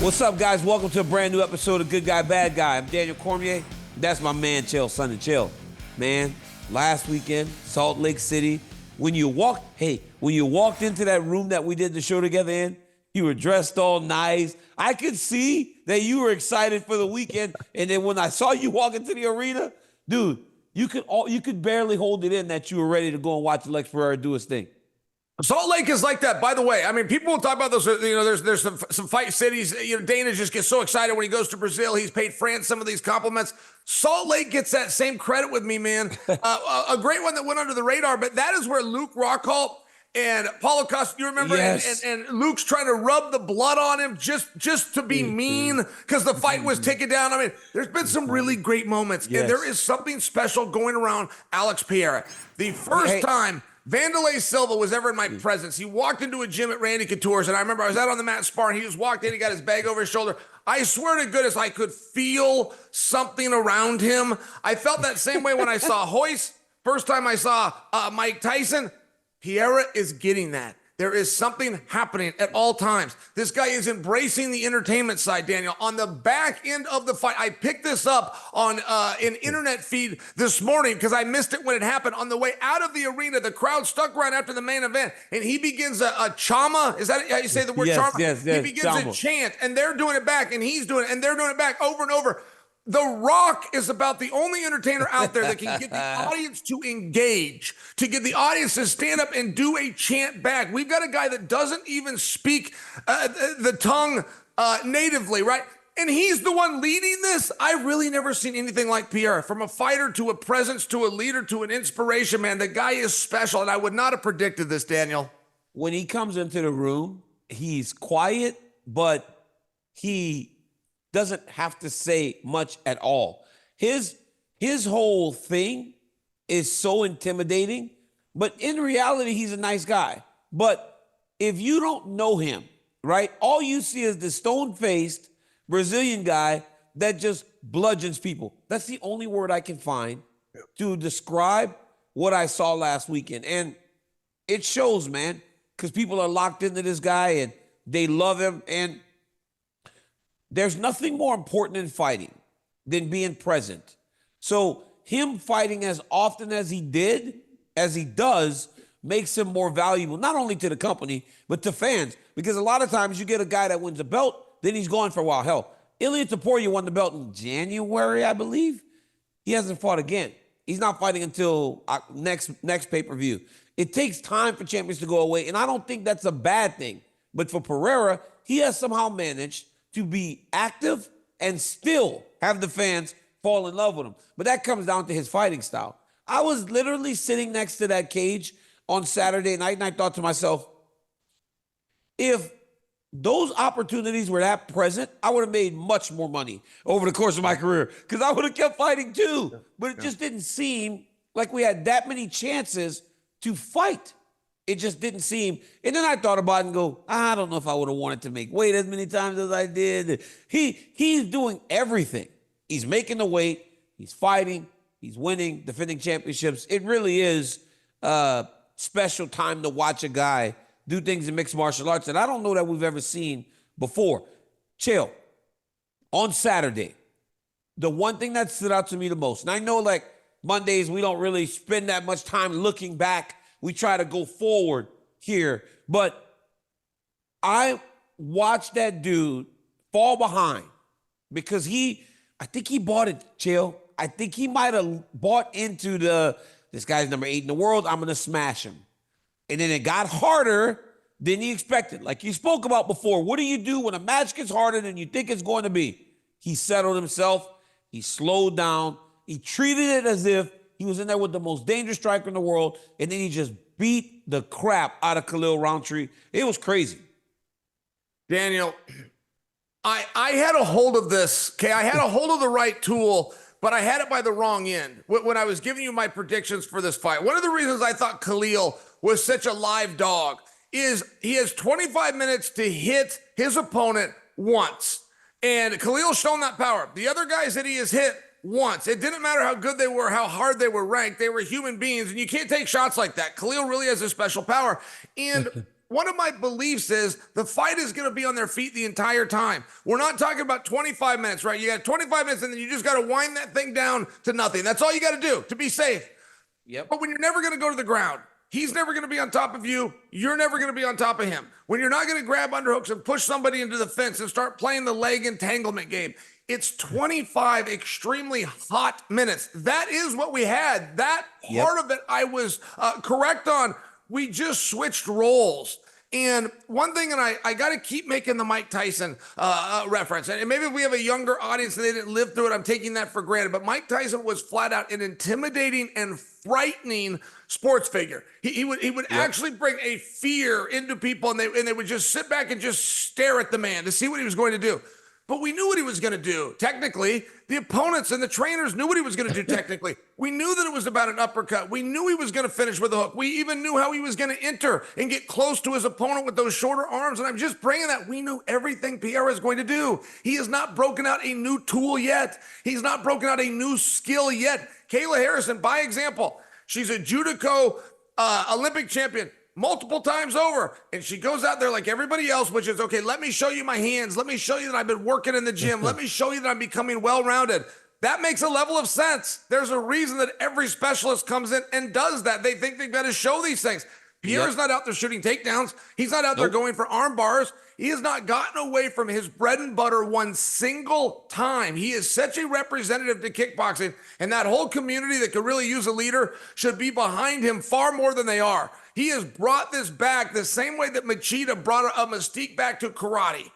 What's up, guys? Welcome to a brand new episode of Good Guy, Bad Guy. I'm Daniel Cormier. That's my man, Chael Sonnen. Chael, man, last weekend, Salt Lake City, when you walked into that room that we did the show together in, you were dressed all nice. I could see that you were excited for the weekend. And then when I saw you walk into the arena, dude, you could barely hold it in that you were ready to go and watch Alex Pereira do his thing. Salt Lake is like that, by the way. I mean, people will talk about those, there's some fight cities. Dana just gets so excited when he goes to Brazil. He's paid France some of these compliments. Salt Lake gets that same credit with me, man. A great one that went under the radar, but that is where Luke Rockhold and Paulo Costa, you remember? Yes. And Luke's trying to rub the blood on him just to be mean because the fight was taken down. I mean, there's been some really great moments. Yes. And there is something special going around Alex Pereira. The first time Vanderlei Silva was ever in my presence, he walked into a gym at Randy Couture's, and I remember I was out on the mat sparring. He just walked in, he got his bag over his shoulder. I swear to goodness, I could feel something around him. I felt that same way when I saw Royce. First time I saw Mike Tyson. Pereira is getting that. There is something happening at all times. This guy is embracing the entertainment side, Daniel. On the back end of the fight, I picked this up on an internet feed this morning because I missed it when it happened. On the way out of the arena, the crowd stuck around after the main event, and he begins a chama. Is that how you say the word chama? Yes, he begins chama. a chant, and they're doing it back, and he's doing it, and they're doing it back over and over. The Rock is about the only entertainer out there that can get the audience to engage, to get the audience to stand up and do a chant back. We've got a guy that doesn't even speak the tongue natively, right? And he's the one leading this. I really never seen anything like Pereira. From a fighter to a presence to a leader to an inspiration, man. The guy is special, and I would not have predicted this, Daniel. When he comes into the room, he's quiet, but he doesn't have to say much at all. His whole thing is so intimidating, but in reality, he's a nice guy. But if you don't know him, right, all you see is the stone-faced Brazilian guy that just bludgeons people. That's the only word I can find to describe what I saw last weekend. And it shows, man, because people are locked into this guy and they love him. And there's nothing more important in fighting than being present. So him fighting as often as he does, makes him more valuable, not only to the company, but to fans. Because a lot of times you get a guy that wins a belt, then he's gone for a while. Hell, Ilia Topuria won the belt in January, I believe. He hasn't fought again. He's not fighting until next pay-per-view. It takes time for champions to go away, and I don't think that's a bad thing. But for Pereira, he has somehow managed to be active and still have the fans fall in love with him. But that comes down to his fighting style. I was literally sitting next to that cage on Saturday night, and I thought to myself, if those opportunities were that present, I would have made much more money over the course of my career because I would have kept fighting too. But it just didn't seem like we had that many chances to fight. It just didn't seem. And then I thought about it and go, I don't know if I would have wanted to make weight as many times as I did. He's doing everything. He's making the weight. He's fighting. He's winning, defending championships. It really is a special time to watch a guy do things in mixed martial arts that I don't know that we've ever seen before. Chael, on Saturday, the one thing that stood out to me the most, and I know like Mondays we don't really spend that much time looking back. We try to go forward here, but I watched that dude fall behind because I think he bought it, Chael. I think he might have bought into this guy's number 8 in the world, I'm going to smash him. And then it got harder than he expected. Like you spoke about before, what do you do when a match gets harder than you think it's going to be? He settled himself. He slowed down. He treated it as if he was in there with the most dangerous striker in the world, and then he just beat the crap out of Khalil Roundtree. It was crazy. Daniel, I had a hold of this, okay? I had a hold of the right tool, but I had it by the wrong end when I was giving you my predictions for this fight. One of the reasons I thought Khalil was such a live dog is he has 25 minutes to hit his opponent once. And Khalil's shown that power. The other guys that he has hit once, it didn't matter how good they were, how hard they were ranked. They were human beings, and you can't take shots like that. Khalil really has a special power. And one of my beliefs is the fight is going to be on their feet the entire time. We're not talking about 25 minutes, right? You got 25 minutes and then you just got to wind that thing down to nothing. That's all you got to do to be safe. Yep. But when you're never going to go to the ground, he's never going to be on top of you. You're never going to be on top of him. When you're not going to grab underhooks and push somebody into the fence and start playing the leg entanglement game, it's 25 extremely hot minutes. That is what we had. That part of it I was correct on. We just switched roles. And one thing, and I got to keep making the Mike Tyson reference, and maybe if we have a younger audience and they didn't live through it, I'm taking that for granted. But Mike Tyson was flat out an intimidating and frightening sports figure. He would actually bring a fear into people, and they would just sit back and just stare at the man to see what he was going to do. But we knew what he was going to do. Technically, the opponents and the trainers knew what he was going to do technically. We knew that it was about an uppercut. We knew he was going to finish with a hook. We even knew how he was going to enter and get close to his opponent with those shorter arms. And I'm just bringing that. We knew everything Pereira is going to do. He has not broken out a new tool yet. He's not broken out a new skill yet. Kayla Harrison, by example, she's a judoka Olympic champion multiple times over. And she goes out there like everybody else, which is, okay, let me show you my hands. Let me show you that I've been working in the gym. Let me show you that I'm becoming well-rounded. That makes a level of sense. There's a reason that every specialist comes in and does that. They think they've got to show these things. Pierre's not out there shooting takedowns. He's not out there going for arm bars. He has not gotten away from his bread and butter one single time. He is such a representative to kickboxing, and that whole community that could really use a leader should be behind him far more than they are. He has brought this back the same way that Machida brought a mystique back to karate.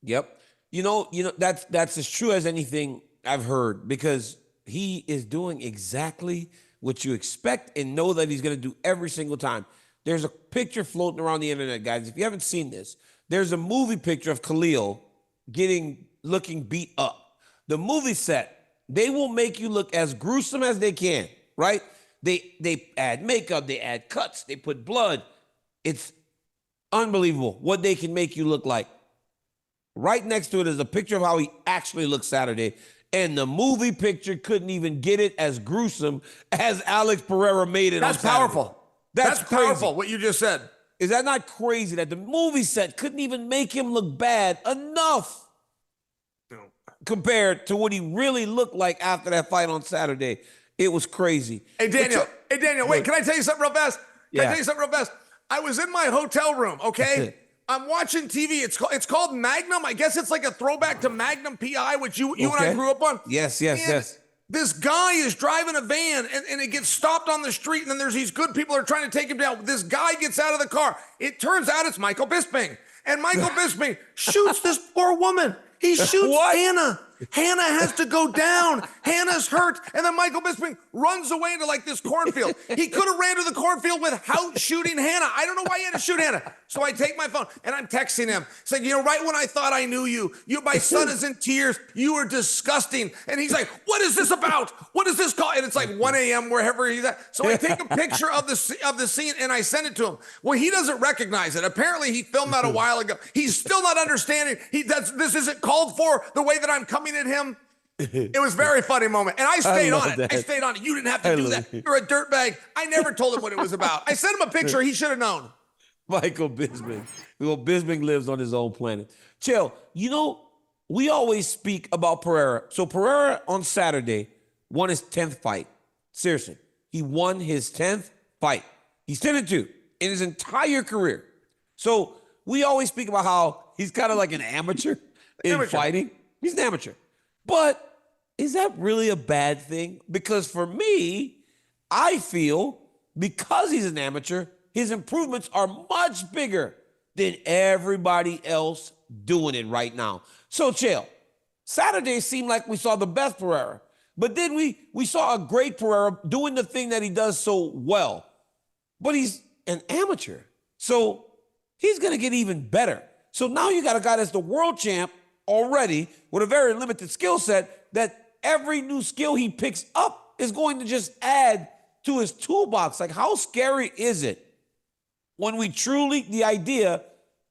Yep. You know, that's as true as anything I've heard, because he is doing exactly what you expect and know that he's going to do every single time. There's a picture floating around the internet, guys. If you haven't seen this, there's a movie picture of Khalil looking beat up. The movie set, they will make you look as gruesome as they can, right? They add makeup, they add cuts, they put blood. It's unbelievable what they can make you look like. Right next to it is a picture of how he actually looked Saturday. And the movie picture couldn't even get it as gruesome as Alex Pereira made it. That's powerful. That's powerful, what you just said. Is that not crazy that the movie set couldn't even make him look bad enough compared to what he really looked like after that fight on Saturday? It was crazy. Hey, Daniel, wait, can I tell you something real fast? I was in my hotel room, okay? I'm watching TV. It's called Magnum. I guess it's like a throwback to Magnum PI, which you and I grew up on. Yes. This guy is driving a van and it gets stopped on the street, and then there's these good people that are trying to take him down. This guy gets out of the car. It turns out it's Michael Bisping. And Michael Bisping shoots this poor woman. He shoots Hannah. Hannah has to go down. Hannah's hurt. And then Michael Bisping runs away into like this cornfield. He could have ran to the cornfield without shooting Hannah. I don't know why he had to shoot Hannah. So I take my phone and I'm texting him saying, right when I thought I knew you, my son is in tears. You are disgusting. And he's like, what is this about? What is this called? And it's like 1 a.m. wherever he's at. So I take a picture of the scene and I send it to him. Well, he doesn't recognize it. Apparently he filmed that a while ago. He's still not understanding. This isn't called for the way that I'm coming at him. It was a very funny moment. And I stayed on it. I stayed on it. You didn't have to do that. You're a dirtbag. I never told him what it was about. I sent him a picture. He should have known. Michael Bisping. Well, Bisping lives on his own planet. Chael, we always speak about Pereira. So Pereira on Saturday won his 10th fight. Seriously. He won his 10th fight. He's 10-2 in his entire career. So we always speak about how he's kind of like an amateur in fighting. He's an amateur. But is that really a bad thing? Because for me, I feel because he's an amateur, his improvements are much bigger than everybody else doing it right now. So, Chael, Saturday seemed like we saw the best Pereira. But then we saw a great Pereira doing the thing that he does so well. But he's an amateur. So he's going to get even better. So now you got a guy that's the world champ already with a very limited skill set, that every new skill he picks up is going to just add to his toolbox. Like, how scary is it when the idea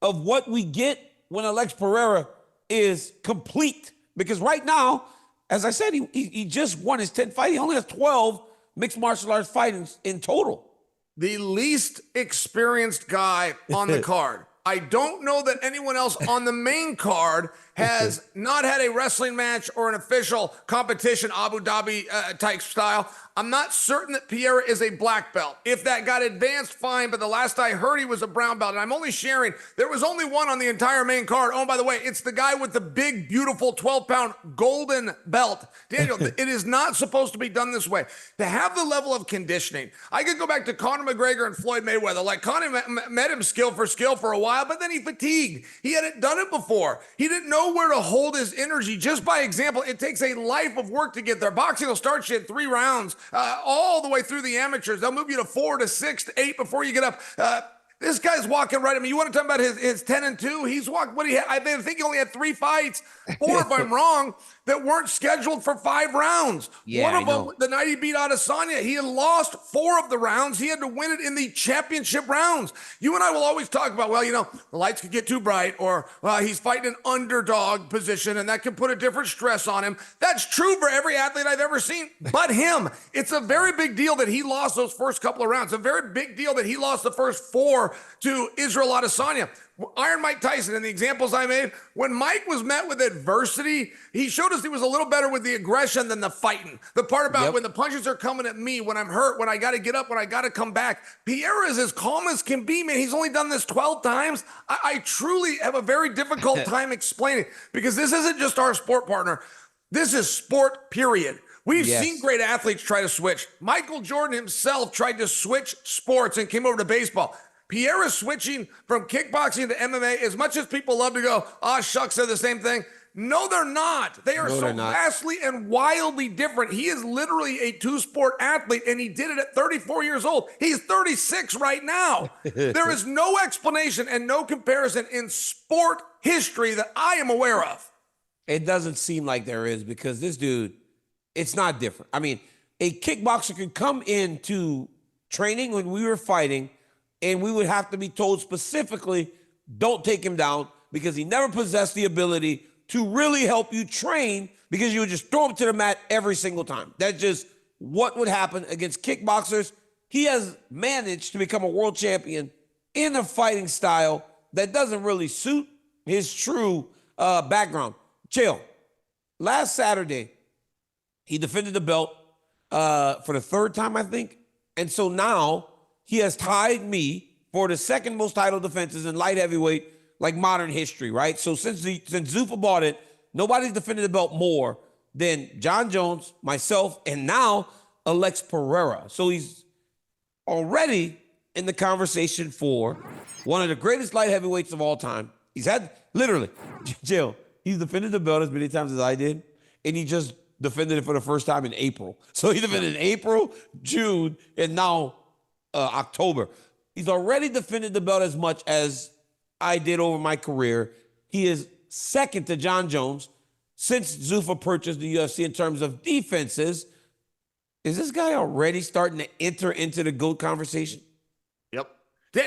of what we get when Alex Pereira is complete? Because right now, as I said, he just won his 10th fight. He only has 12 mixed martial arts fights in total. the least experienced guy on the card. I don't know that anyone else on the main card has not had a wrestling match or an official competition, Abu Dhabi type style. I'm not certain that Pereira is a black belt. If that got advanced, fine, but the last I heard he was a brown belt. And I'm only sharing, there was only one on the entire main card. Oh, by the way, it's the guy with the big, beautiful 12-pound golden belt. Daniel, it is not supposed to be done this way. To have the level of conditioning, I could go back to Conor McGregor and Floyd Mayweather. Like, Conor met him skill for a while, but then he fatigued. He hadn't done it before. He didn't know where to hold his energy. Just by example, it takes a life of work to get there. Boxing will start you in 3 rounds. All the way through the amateurs. They'll move you to 4 to 6 to 8 before you get up. This guy's walking right. I mean, you want to talk about his 10-2? He's walked, I think he only had 3 fights, 4 if I'm wrong, that weren't scheduled for 5 rounds. Yeah, One of them, the night he beat Adesanya, he had lost 4 of the rounds. He had to win it in the championship rounds. You and I will always talk about, well, the lights could get too bright, or he's fighting an underdog position, and that can put a different stress on him. That's true for every athlete I've ever seen, but him. It's a very big deal that he lost those first couple of rounds. A very big deal that he lost the first 4 to Israel Adesanya. Iron Mike Tyson, and the examples I made, when Mike was met with adversity, he showed us he was a little better with the aggression than the fighting. The part about when the punches are coming at me, when I'm hurt, when I got to get up, when I got to come back. Pereira is as calm as can be, man. He's only done this 12 times. I truly have a very difficult time explaining, because this isn't just our sport partner. This is sport, period. We've seen great athletes try to switch. Michael Jordan himself tried to switch sports and came over to baseball. Pereira switching from kickboxing to MMA, as much as people love to go, shucks, they're the same thing. No, they're not. They are so vastly and wildly different. He is literally a 2-sport athlete, and he did it at 34 years old. He's 36 right now. There is no explanation and no comparison in sport history that I am aware of. It doesn't seem like there is, because this dude, it's not different. I mean, a kickboxer could come into training when we were fighting, and we would have to be told specifically, don't take him down, because he never possessed the ability to really help you train, because you would just throw him to the mat every single time. That's just what would happen against kickboxers. He has managed to become a world champion in a fighting style that doesn't really suit his true background. Chael, last Saturday, he defended the belt for the 3rd time, I think. And so now he has tied me for the 2nd most title defenses in light heavyweight, like modern history, right? So since Zuffa bought it, nobody's defended the belt more than John Jones, myself, and now Alex Pereira. So he's already in the conversation for one of the greatest light heavyweights of all time. He's had, literally, Jill, he's defended the belt as many times as I did, and he just defended it for the first time in April. So he defended in April, June, and now October. He's already defended the belt as much as I did over my career. He is 2nd to John Jones since Zuffa purchased the UFC in terms of defenses. Is this guy already starting to enter into the GOAT conversation? Yep.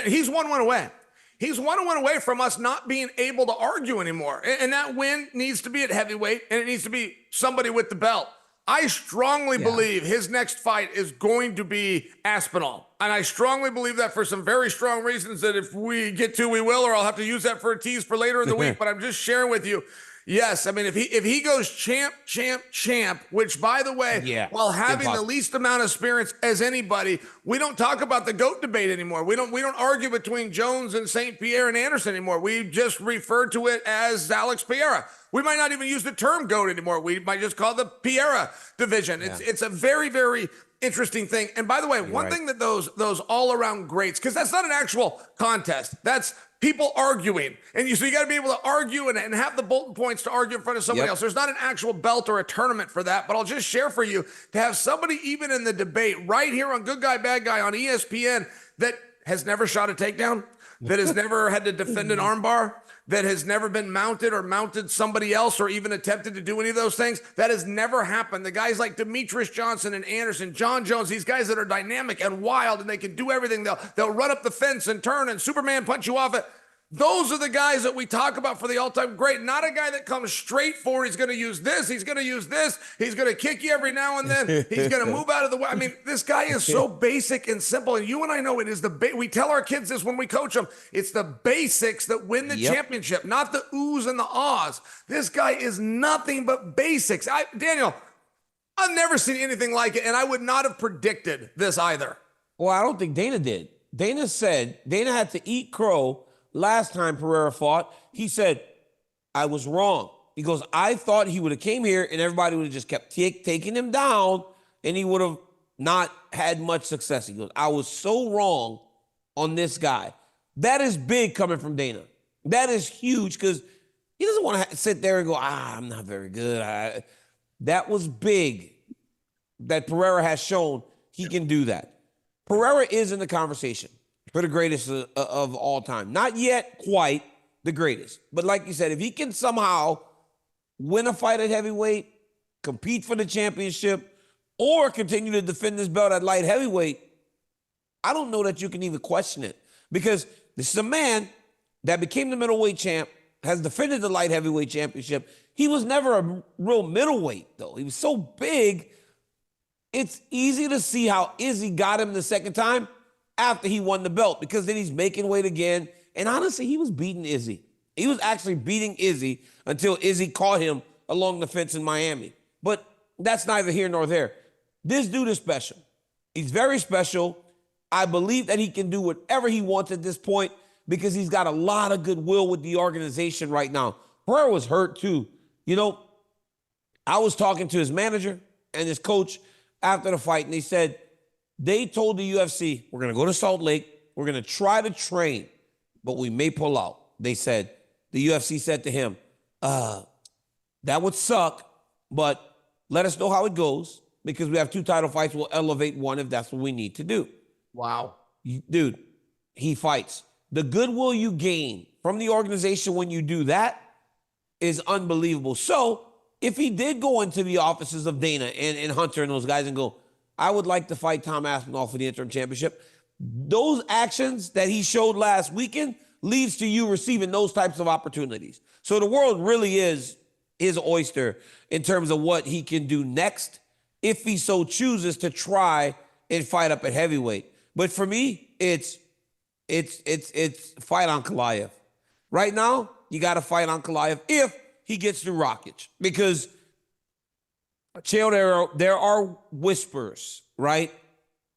He's 1 away. He's 1 away from us not being able to argue anymore. And that win needs to be at heavyweight, and it needs to be somebody with the belt. I strongly believe his next fight is going to be Aspinall. And I strongly believe that for some very strong reasons that if we get to, we will, or I'll have to use that for a tease for later in the week. But I'm just sharing with you. Yes, I mean, if he goes champ, which, by the way, while having the least amount of experience as anybody, we don't talk about the GOAT debate anymore. We don't argue between Jones and St. Pierre and Anderson anymore. We just refer to it as Alex Pereira. We might not even use the term GOAT anymore. We might just call it the Pereira division. It's a very, very interesting thing. And by the way, one thing that those all-around greats, because that's not an actual contest. That's people arguing. And so you got to be able to argue and have the bulletin points to argue in front of somebody else. There's not an actual belt or a tournament for that, but I'll just share for you to have somebody even in the debate right here on Good Guy, Bad Guy on ESPN that has never shot a takedown, that has never had to defend an armbar, that has never been mounted or mounted somebody else or even attempted to do any of those things. That has never happened. The guys like Demetrius Johnson and Anderson, John Jones, these guys that are dynamic and wild and they can do everything. They'll run up the fence and turn and Superman punch you off it. Those are the guys that we talk about for the all-time great. Not a guy that comes straight forward. He's going to use this. He's going to use this. He's going to kick you every now and then. He's going to move out of the way. I mean, this guy is so basic and simple. And you and I know it is we tell our kids this when we coach them. It's the basics that win the championship, not the oohs and the ahs. This guy is nothing but basics. Daniel, I've never seen anything like it, and I would not have predicted this either. Well, I don't think Dana did. Dana said Dana had to eat crow last time Pereira fought. He said, I was wrong. He goes, I thought he would have came here and everybody would have just kept taking him down and he would have not had much success. He goes, I was so wrong on this guy. That is big coming from Dana. That is huge because he doesn't want to sit there and go, I'm not very good. That was big that Pereira has shown he can do that. Pereira is in the conversation for the greatest of all time. Not yet quite the greatest. But like you said, if he can somehow win a fight at heavyweight, compete for the championship, or continue to defend this belt at light heavyweight, I don't know that you can even question it. Because this is a man that became the middleweight champ, has defended the light heavyweight championship. He was never a real middleweight, though. He was so big, it's easy to see how Izzy got him the second time after he won the belt, because then he's making weight again. And honestly, he was beating Izzy. He was actually beating Izzy until Izzy caught him along the fence in Miami. But that's neither here nor there. This dude is special. He's very special. I believe that he can do whatever he wants at this point because he's got a lot of goodwill with the organization right now. Pereira was hurt too. You know, I was talking to his manager and his coach after the fight, and they said, they told the UFC, we're going to go to Salt Lake. We're going to try to train, but we may pull out. They said, the UFC said to him, that would suck, but let us know how it goes because we have 2 title fights. We'll elevate one if that's what we need to do. Wow. Dude, he fights. The goodwill you gain from the organization when you do that is unbelievable. So if he did go into the offices of Dana and Hunter and those guys and go, I would like to fight Tom Aspinall for the interim championship, those actions that he showed last weekend leads to you receiving those types of opportunities. So the world really is his oyster in terms of what he can do next if he so chooses to try and fight up at heavyweight. But for me, it's fight on Ankalaev. Right now, you got to fight on Ankalaev if he gets through Rakic, because Chael, there are whispers, right?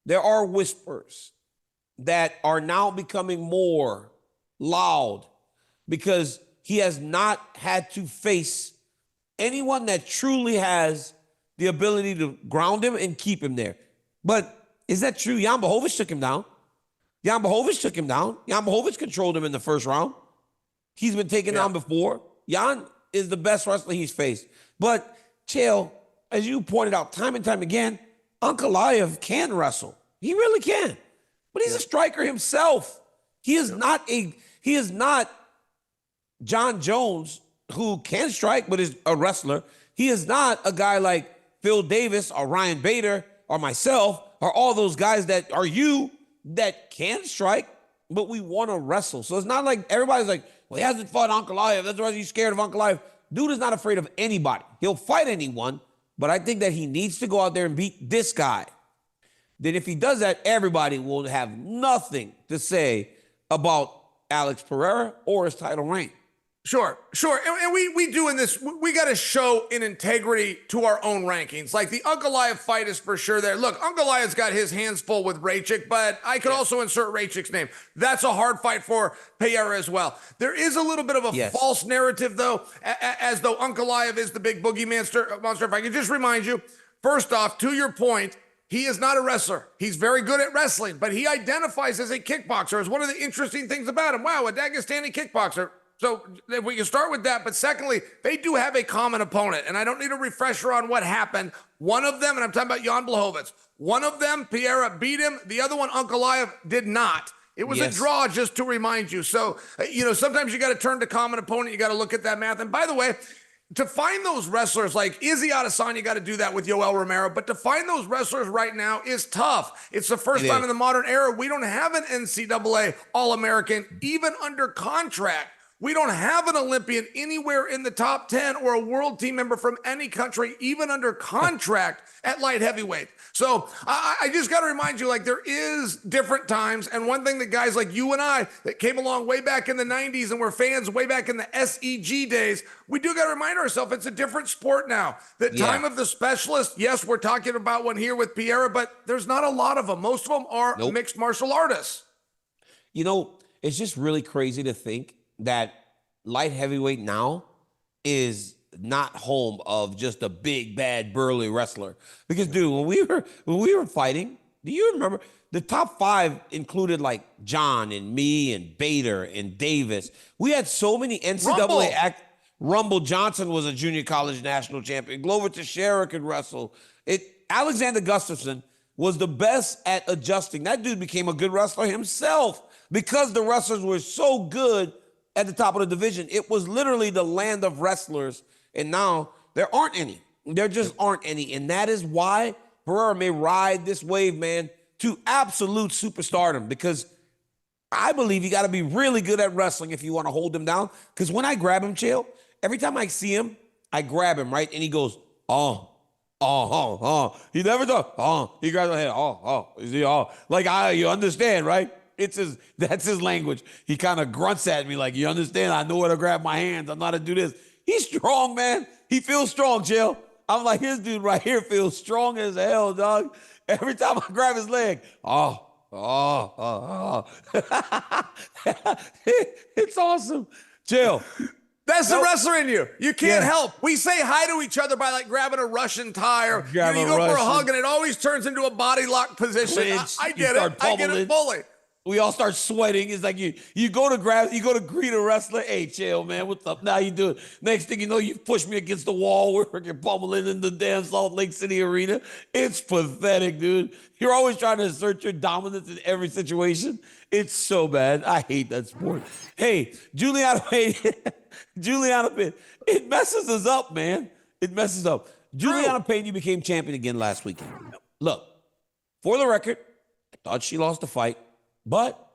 There are whispers that are now becoming more loud because he has not had to face anyone that truly has the ability to ground him and keep him there. But is that true? Jan Blachowicz took him down. Jan Blachowicz controlled him in the first round. He's been taken down before. Jan is the best wrestler he's faced. But Chael, as you pointed out time and time again, Ankalaev can wrestle. He really can. But he's a striker himself. He is not John Jones, who can strike but is a wrestler. He is not a guy like Phil Davis or Ryan Bader or myself or all those guys that are you that can strike, but we want to wrestle. So it's not like everybody's like, well, he hasn't fought Ankalaev. That's why he's scared of Ankalaev. Dude is not afraid of anybody. He'll fight anyone, but I think that he needs to go out there and beat this guy. Then if he does that, everybody will have nothing to say about Alex Pereira or his title reign. Sure. And we do in this, we got to show an integrity to our own rankings. Like the Ankalaev fight is for sure there. Look, Ankalaev's got his hands full with Rakic, but I could also insert Racic's name. That's a hard fight for Pereira as well. There is a little bit of a false narrative, though, as though Ankalaev is the big boogey monster. If I could just remind you, first off, to your point, he is not a wrestler. He's very good at wrestling, but he identifies as a kickboxer. As one of the interesting things about him. Wow, a Dagestani kickboxer. So if we can start with that, but secondly, they do have a common opponent, and I don't need a refresher on what happened. One of them, and I'm talking about Jan Blachowicz, one of them, Pereira beat him. The other one, Ankalaev, did not. It was a draw, just to remind you. So, sometimes you got to turn to common opponent. You got to look at that math. And by the way, to find those wrestlers like Izzy Adesanya, got to do that with Yoel Romero, but to find those wrestlers right now is tough. It's the first time in the modern era we don't have an NCAA All-American even under contract. We don't have an Olympian anywhere in the top 10 or a world team member from any country, even under contract at light heavyweight. So I just got to remind you, like, there is different times. And one thing that guys like you and I that came along way back in the 90s and were fans way back in the SEG days, we do got to remind ourselves it's a different sport now. The time of the specialist, yes, we're talking about one here with Pereira, but there's not a lot of them. Most of them are mixed martial artists. You know, it's just really crazy to think that light heavyweight now is not home of just a big, bad, burly wrestler. Because, dude, when we were fighting, do you remember the top 5 included like John and me and Bader and Davis? We had so many NCAA Rumble Johnson was a junior college national champion. Glover Teixeira could wrestle. Alexander Gustafsson was the best at adjusting. That dude became a good wrestler himself because the wrestlers were so good at the top of the division. It was literally the land of wrestlers, and now there aren't any. There just aren't any, and that is why Pereira may ride this wave, man, to absolute superstardom, because I believe you got to be really good at wrestling if you want to hold him down, because when I grab him, Chael, every time I see him, I grab him, right, and he goes, He never does, He grabs my head, Is he, Like, you understand, right? That's his language. He kind of grunts at me like, you understand? I know where to grab my hands. I know how to do this. He's strong, man. He feels strong, Chael. I'm like, his dude right here feels strong as hell, dog. Every time I grab his leg, it's awesome. Chael. That's the wrestler in you. You can't help. We say hi to each other by like grabbing a Russian tie, or you go for a hug, and it always turns into a body lock position. I get it. I get it fully. We all start sweating. It's like you go to greet a wrestler. Hey, Chael, man, what's up? Now you do it. Next thing you know, you push me against the wall. We're freaking pummeling in the damn Salt Lake City arena. It's pathetic, dude. You're always trying to assert your dominance in every situation. It's so bad. I hate that sport. Hey, Julianna Pena. It messes us up, man. It messes up. Julianna Pena became champion again last weekend. Look, for the record, I thought she lost the fight. But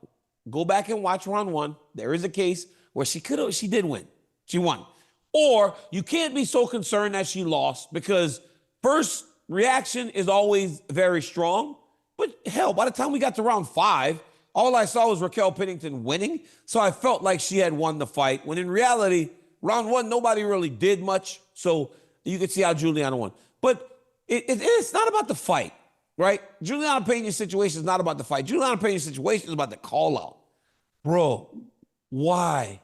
go back and watch round 1. There is a case where she did win. She won. Or you can't be so concerned that she lost, because first reaction is always very strong. But hell, by the time we got to round 5, all I saw was Raquel Pennington winning. So I felt like she had won the fight, when in reality, round 1, nobody really did much. So you could see how Julianna won. But it's not about the fight. Right? Julianna Pena's situation is not about the fight. Julianna Pena's situation is about the call out. Bro, why?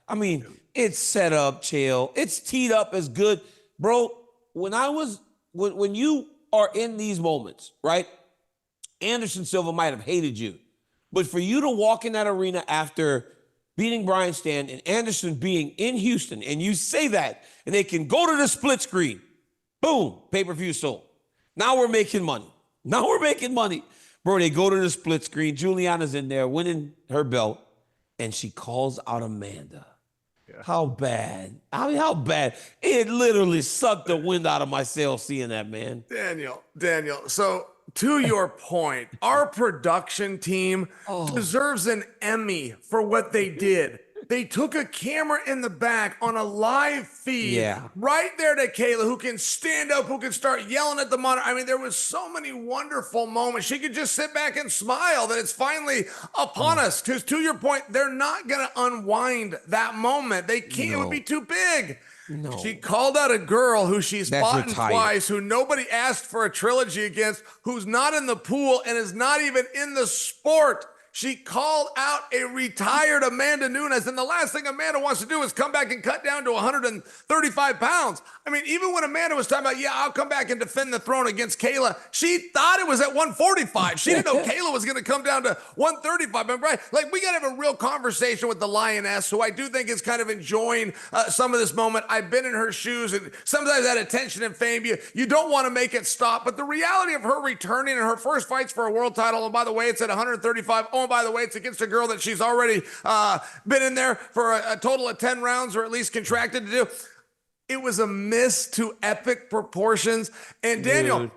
I mean, it's set up, Chael. It's teed up as good. Bro, when you are in these moments, right? Anderson Silva might have hated you. But for you to walk in that arena after beating Brian Stann and Anderson being in Houston, and you say that, and they can go to the split screen, boom, pay-per-view sold. Now we're making money. Bro, they go to the split screen. Julianna's in there winning her belt, and she calls out Amanda. Yeah. How bad? I mean, how bad? It literally sucked the wind out of my sails seeing that, man. Daniel. So, to your point, our production team deserves an Emmy for what they did. They took a camera in the back on a live feed right there to Kayla, who can stand up, who can start yelling at the monitor. I mean, there was so many wonderful moments. She could just sit back and smile that it's finally upon us. Because to your point, they're not going to unwind that moment. They can't. It would be too big. No. She called out a girl who she's fought twice, who nobody asked for a trilogy against, who's not in the pool and is not even in the sport. She called out a retired Amanda Nunes, and the last thing Amanda wants to do is come back and cut down to 135 pounds. I mean, even when Amanda was talking about, I'll come back and defend the throne against Kayla, she thought it was at 145. She didn't know Kayla was going to come down to 135. But right, like, we got to have a real conversation with the Lioness, who I do think is kind of enjoying some of this moment. I've been in her shoes, and sometimes that attention and fame, you don't want to make it stop. But the reality of her returning in her first fights for a world title, and by the way, it's at 135. Oh, and by the way, it's against a girl that she's already been in there for a total of 10 rounds, or at least contracted to do. It was a miss to epic proportions. And Daniel, Dude.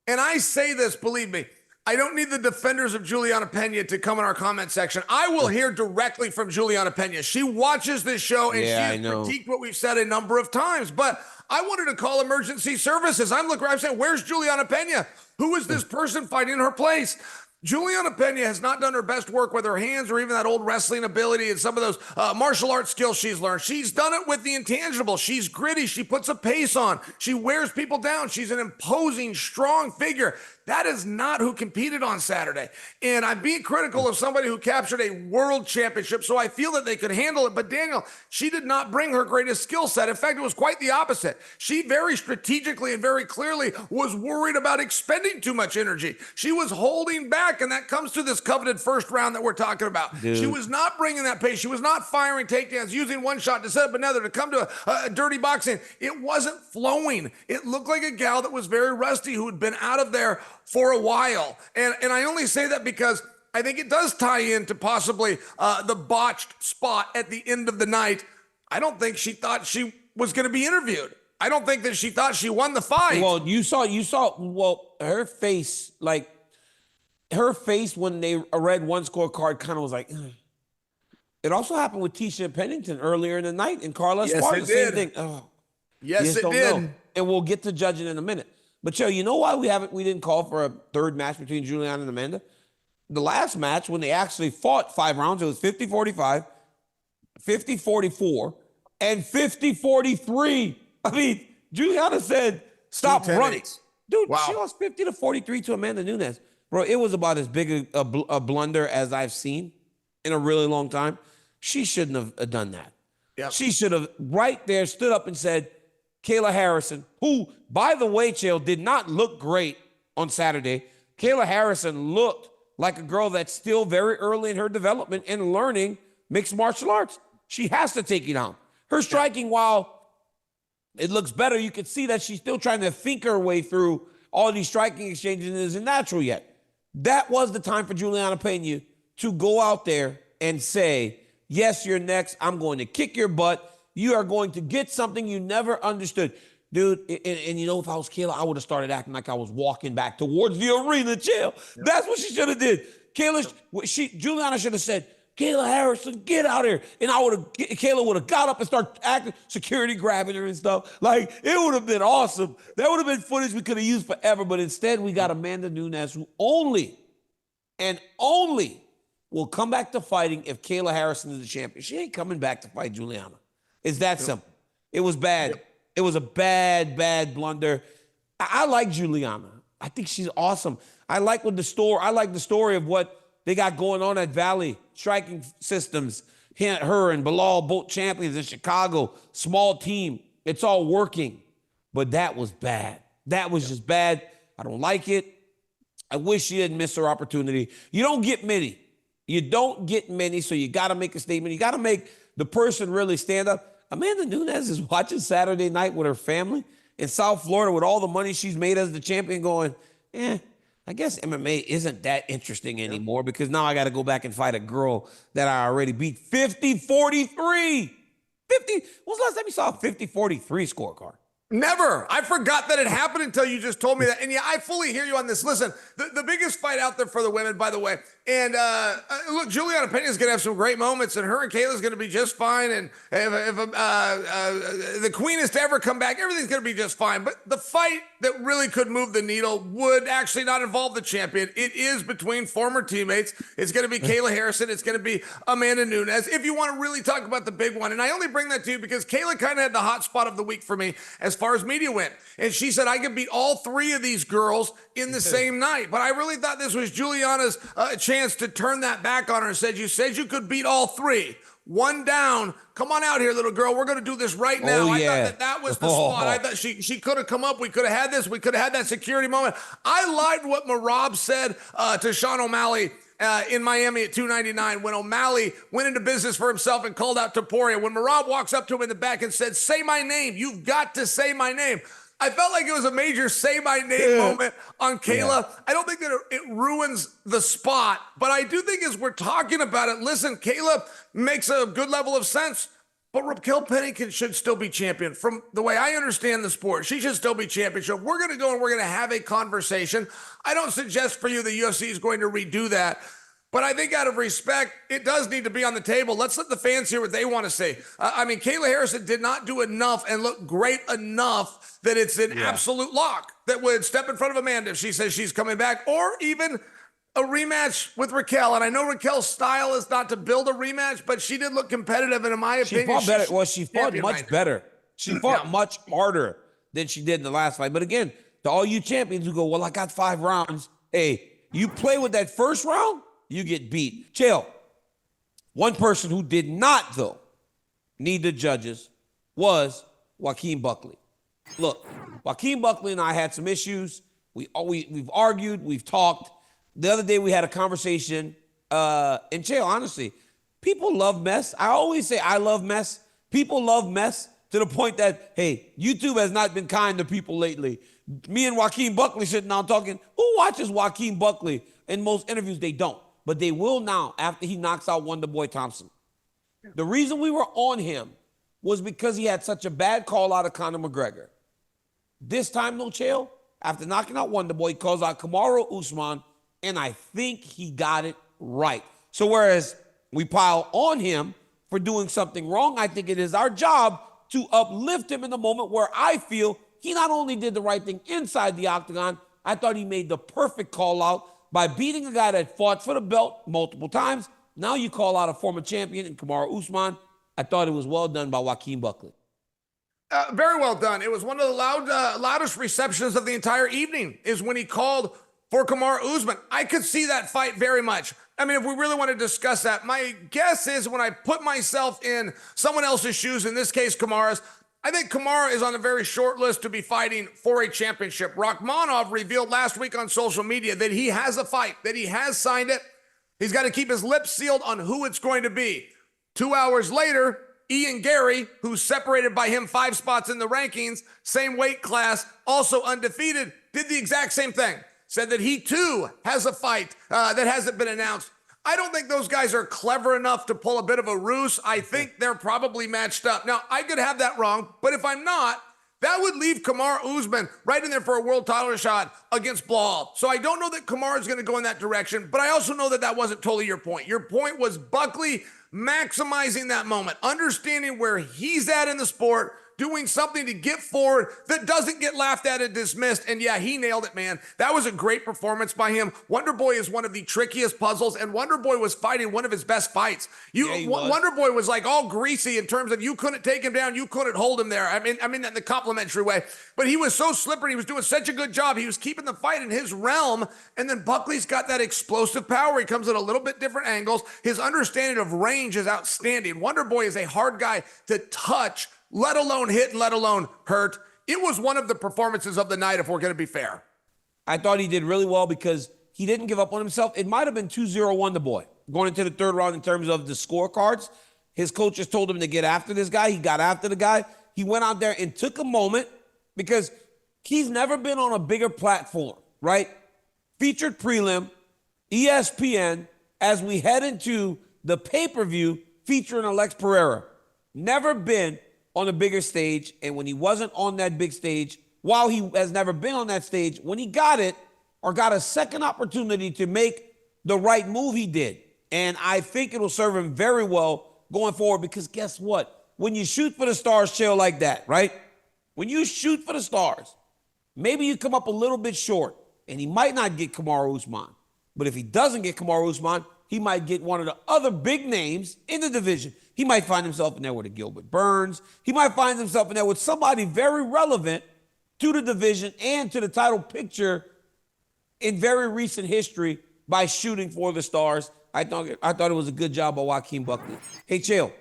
and I say this, believe me, I don't need the defenders of Julianna Pena to come in our comment section. I will hear directly from Julianna Pena. She watches this show and Yeah, she I has know. critiqued what we've said a number of times. But I wanted to call emergency services. I'm looking around saying, where's Julianna Pena? Who is this person fighting in her place? Julianna Pena has not done her best work with her hands or even that old wrestling ability and some of those martial arts skills she's learned. She's done it with the intangible. She's gritty. She puts a pace on. She wears people down. She's an imposing, strong figure. That is not who competed on Saturday. And I'm being critical of somebody who captured a world championship, so I feel that they could handle it. But Daniel, she did not bring her greatest skill set. In fact, it was quite the opposite. She very strategically and very clearly was worried about expending too much energy. She was holding back, and that comes to this coveted first round that we're talking about. Dude. She was not bringing that pace. She was not firing takedowns, using one shot to set up another, to come to a dirty boxing. It wasn't flowing. It looked like a gal that was very rusty, who had been out of there for a while. And I only say that because I think it does tie into possibly the botched spot at the end of the night. I don't think she thought she was going to be interviewed. I don't think that she thought she won the fight. Well, well, her face when they read one scorecard kind of was like, ugh. It also happened with Tisha Pennington earlier in the night in Carla Yes, Esparza. it Same did. thing. Oh, Yes, just it don't did. know. And we'll get to judging in a minute. But Joe, you know why we didn't call for a third match between Julianna and Amanda? The last match, when they actually fought 5 rounds, it was 50-45, 50-44, and 50-43. I mean, Julianna said, stop 2 running. 10-8s. Dude, Wow. she lost 50-43 to Amanda Nunes. Bro, it was about as big a blunder as I've seen in a really long time. She shouldn't have done that. Yep. She should have right there stood up and said, Kayla Harrison, who, by the way, Chael, did not look great on Saturday. Kayla Harrison looked like a girl that's still very early in her development and learning mixed martial arts. She has to take it on. Her striking, while it looks better, you can see that she's still trying to think her way through all these striking exchanges and isn't natural yet. That was the time for Julianna Pena to go out there and say, yes, you're next. I'm going to kick your butt. You are going to get something you never understood. Dude, and you know, if I was Kayla, I would have started acting like I was walking back towards the arena, Chael. Yep. That's what she should have did. Julianna should have said, Kayla Harrison, get out here. And Kayla would have got up and started acting, security grabbing her and stuff. Like, it would have been awesome. That would have been footage we could have used forever. But instead, we got Amanda Nunes, who only will come back to fighting if Kayla Harrison is the champion. She ain't coming back to fight Julianna. It's that simple. It was bad. Yep. It was a bad blunder. I like Julianna. I think she's awesome. I like the story of what they got going on at Valley Striking Systems. Her and Bilal, both champions in Chicago. Small team. It's all working. But that was bad. That was just bad. I don't like it. I wish she didn't miss her opportunity. You don't get many. So you got to make a statement. You got to make the person really stand up. Amanda Nunes is watching Saturday night with her family in South Florida with all the money she's made as the champion going, I guess MMA isn't that interesting anymore because now I got to go back and fight a girl that I already beat 50-43. 50. When was the last time you saw a 50-43 scorecard? Never. I forgot that it happened until you just told me that. And yeah, I fully hear you on this. Listen, the biggest fight out there for the women, by the way. And look, Julianna Pena is going to have some great moments, and her and Kayla is going to be just fine. And if the queen is to ever come back, everything's going to be just fine. But the fight that really could move the needle would actually not involve the champion. It is between former teammates. It's going to be Kayla Harrison. It's going to be Amanda Nunes. If you want to really talk about the big one, and I only bring that to you because Kayla kind of had the hot spot of the week for me as far as media went. And she said, I could beat all 3 of these girls in the same night. But I really thought this was Julianna's chance to turn that back on her and said you could beat all 3. 1 down. Come on out here, little girl. We're going to do this right now. Oh, yeah. I thought that was the spot. I thought she could have come up. We could have had this. We could have had that security moment. I liked what Merab said to Sean O'Malley in Miami at 299 when O'Malley went into business for himself and called out Topuria. When Merab walks up to him in the back and said, say my name. You've got to say my name. I felt like it was a major say my name moment on Kayla. Yeah. I don't think that it ruins the spot, but I do think as we're talking about it, listen, Kayla makes a good level of sense. But Raquel Pennington should still be champion. From the way I understand the sport, she should still be champion. So we're going to go and we're going to have a conversation. I don't suggest for you the UFC is going to redo that. But I think out of respect, it does need to be on the table. Let's let the fans hear what they want to say. I mean, Kayla Harrison did not do enough and look great enough that it's an absolute lock that would step in front of Amanda if she says she's coming back, or even a rematch with Raquel. And I know Raquel's style is not to build a rematch, but she did look competitive, and in my opinion, she fought better. Well, she fought much better. She fought much harder than she did in the last fight. But again, to all you champions who go, well, I got 5 rounds. Hey, you play with that first round, you get beat. Chael, one person who did not, though, need the judges was Joaquin Buckley. Look, Joaquin Buckley and I had some issues. We've argued, we've talked. The other day we had a conversation, and Chael, honestly, people love mess. I always say I love mess. People love mess to the point that, hey, YouTube has not been kind to people lately. Me and Joaquin Buckley sitting down talking. Who watches Joaquin Buckley? In most interviews, they don't. But they will now after he knocks out Wonderboy Thompson. The reason we were on him was because he had such a bad call out of Conor McGregor. This time, no, Chael, after knocking out Wonderboy, he calls out Kamaru Usman, and I think he got it right. So whereas we pile on him for doing something wrong, I think it is our job to uplift him in the moment where I feel he not only did the right thing inside the octagon, I thought he made the perfect call out by beating a guy that fought for the belt multiple times. Now you call out a former champion in Kamaru Usman. I thought it was well done by Joaquin Buckley. Very well done. It was one of the loudest receptions of the entire evening is when he called for Kamaru Usman. I could see that fight very much. I mean, if we really want to discuss that, my guess is when I put myself in someone else's shoes, in this case Kamaru's, I think Kamaru is on a very short list to be fighting for a championship. Rakhmonov revealed last week on social media that he has a fight, that he has signed it. He's got to keep his lips sealed on who it's going to be. 2 hours later, Ian Gary, who's separated by him 5 spots in the rankings, same weight class, also undefeated, did the exact same thing. Said that he too has a fight that hasn't been announced. I don't think those guys are clever enough to pull a bit of a ruse. I think they're probably matched up. Now, I could have that wrong, but if I'm not, that would leave Kamaru Usman right in there for a world title shot against Blal. So I don't know that Kamaru is going to go in that direction, but I also know that that wasn't totally your point. Your point was Buckley maximizing that moment, understanding where he's at in the sport, doing something to get forward that doesn't get laughed at and dismissed. And yeah, he nailed it, man. That was a great performance by him. Wonderboy is one of the trickiest puzzles, and Wonderboy was fighting one of his best fights. Wonderboy was like all greasy in terms of you couldn't take him down, you couldn't hold him there. I mean that in the complimentary way. But he was so slippery. He was doing such a good job. He was keeping the fight in his realm. And then Buckley's got that explosive power. He comes at a little bit different angles. His understanding of range is outstanding. Wonderboy is a hard guy to touch, let alone hit, let alone hurt. It was one of the performances of the night, if we're going to be fair. I thought he did really well because he didn't give up on himself. It might have been 2-0 Wonderboy going into the third round in terms of the scorecards. His coaches told him to get after this guy. He got after the guy. He went out there and took a moment because he's never been on a bigger platform, right? Featured prelim, ESPN, as we head into the pay-per-view featuring Alex Pereira. Never been on a bigger stage, and when he wasn't on that big stage, while he has never been on that stage, when he got it or got a second opportunity to make the right move, he did. And I think it'll serve him very well going forward because guess what? When you shoot for the stars, Chael, like that, right? When you shoot for the stars, maybe you come up a little bit short, and he might not get Kamaru Usman. But if he doesn't get Kamaru Usman, he might get one of the other big names in the division. He might find himself in there with a Gilbert Burns. He might find himself in there with somebody very relevant to the division and to the title picture in very recent history by shooting for the stars. I thought it was a good job by Joaquin Buckley. Hey, Chael,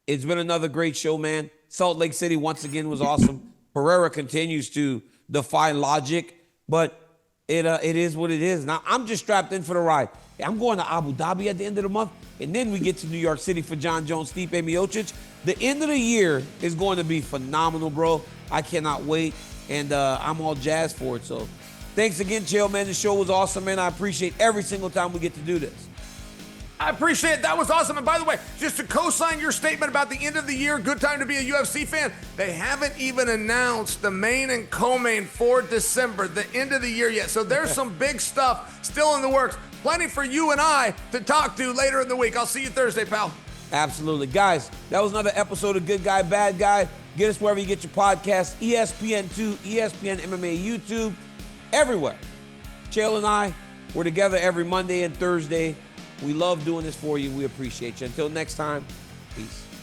it's been another great show, man. Salt Lake City once again was awesome. Pereira continues to defy logic, but it is what it is. Now, I'm just strapped in for the ride. I'm going to Abu Dhabi at the end of the month, and then we get to New York City for John Jones, Stipe Miocic. The end of the year is going to be phenomenal, bro. I cannot wait, and I'm all jazzed for it. So thanks again, Chael, man. The show was awesome, man. I appreciate every single time we get to do this. I appreciate it. That was awesome. And by the way, just to co-sign your statement about the end of the year, good time to be a UFC fan, they haven't even announced the main and co-main for December, the end of the year yet. So there's some big stuff still in the works. Plenty for you and I to talk to later in the week. I'll see you Thursday, pal. Absolutely. Guys, that was another episode of Good Guy, Bad Guy. Get us wherever you get your podcasts, ESPN2, ESPN MMA, YouTube, everywhere. Chael and I, we're together every Monday and Thursday. We love doing this for you. We appreciate you. Until next time, peace.